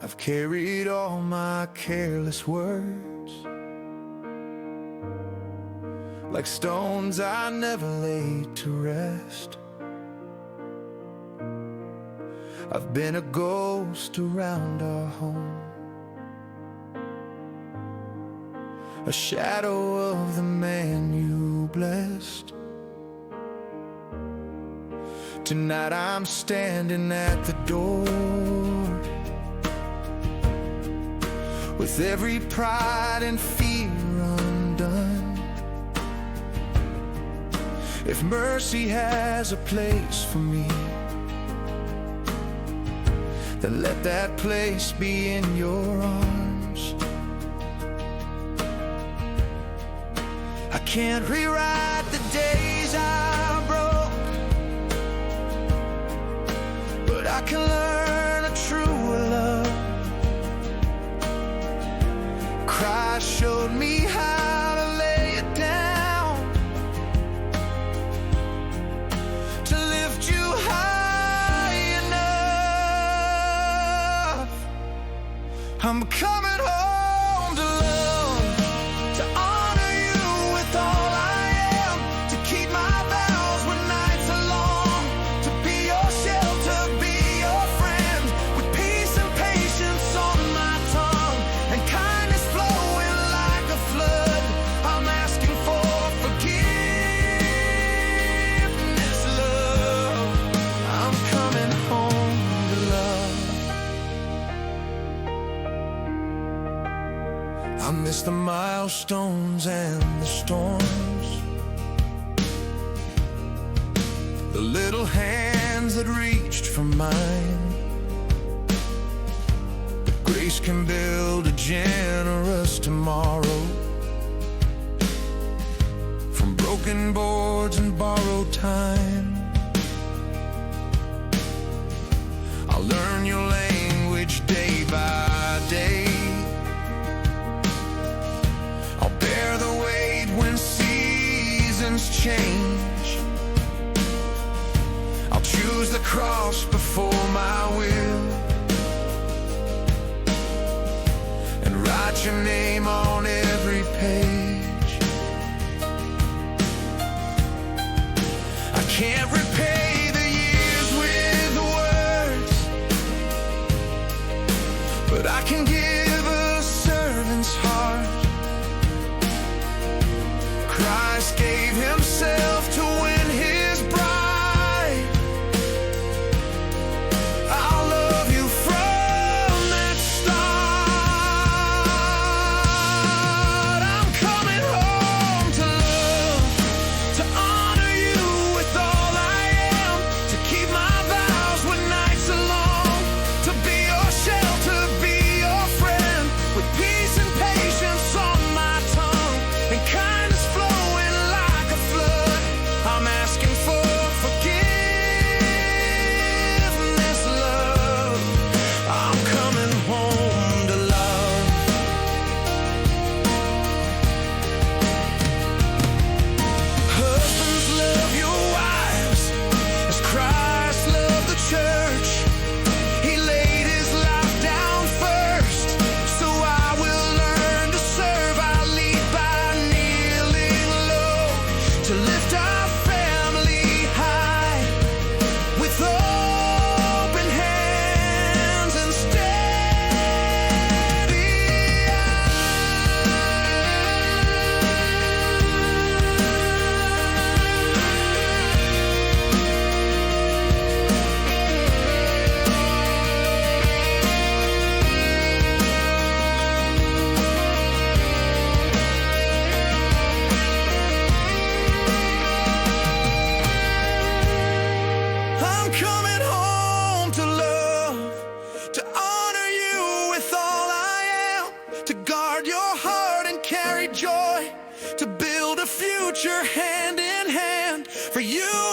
I've carried all my careless words like stones I never laid to rest. I've been a ghost around our home, a shadow of the man you blessed. Tonight I'm standing at the door, with every pride and fear undone. If mercy has a place for me, then let that place be in your arms. I can't rewrite the days I broke, but I can learn a true love. Christ showed me how to lay it down, to lift you high enough. I'm coming home to love, to honor you with all I am, to keep my vows when nights are long, to be your shelter, be your friend, with peace and patience on my tongue, and kindness flowing like a flood. I'm asking for forgiveness, love. I'm coming home to love. I miss the milestones and the storms, the little hands that reached for mine. But grace can build a generous tomorrow, from broken boards and borrowed time. I'll learn your language day by day. I'll bear the weight when seasons change. I'll choose the cross before my will, and write your name on every page. I can't repay the years with words, but I can give a servant's heart. Christ gave himself to win his bride. I'll love you from that start. I'm coming home to love, to honor you with all I am, to keep my vows when nights are long, to be your shelter, be your friend, with peace and patience on my tongue, and kindness flowing like a flood. I'm asking for forgiveness, love. I'm coming home to love. Husbands, love your wives as Christ loved the church. He laid his life down first, so I will learn to serve. I lead by kneeling low, to lift our family high, with open hands and steady I'm coming home to love, to honor you with all I am, to guard your heart and carry joy, to build a future hand in hand for you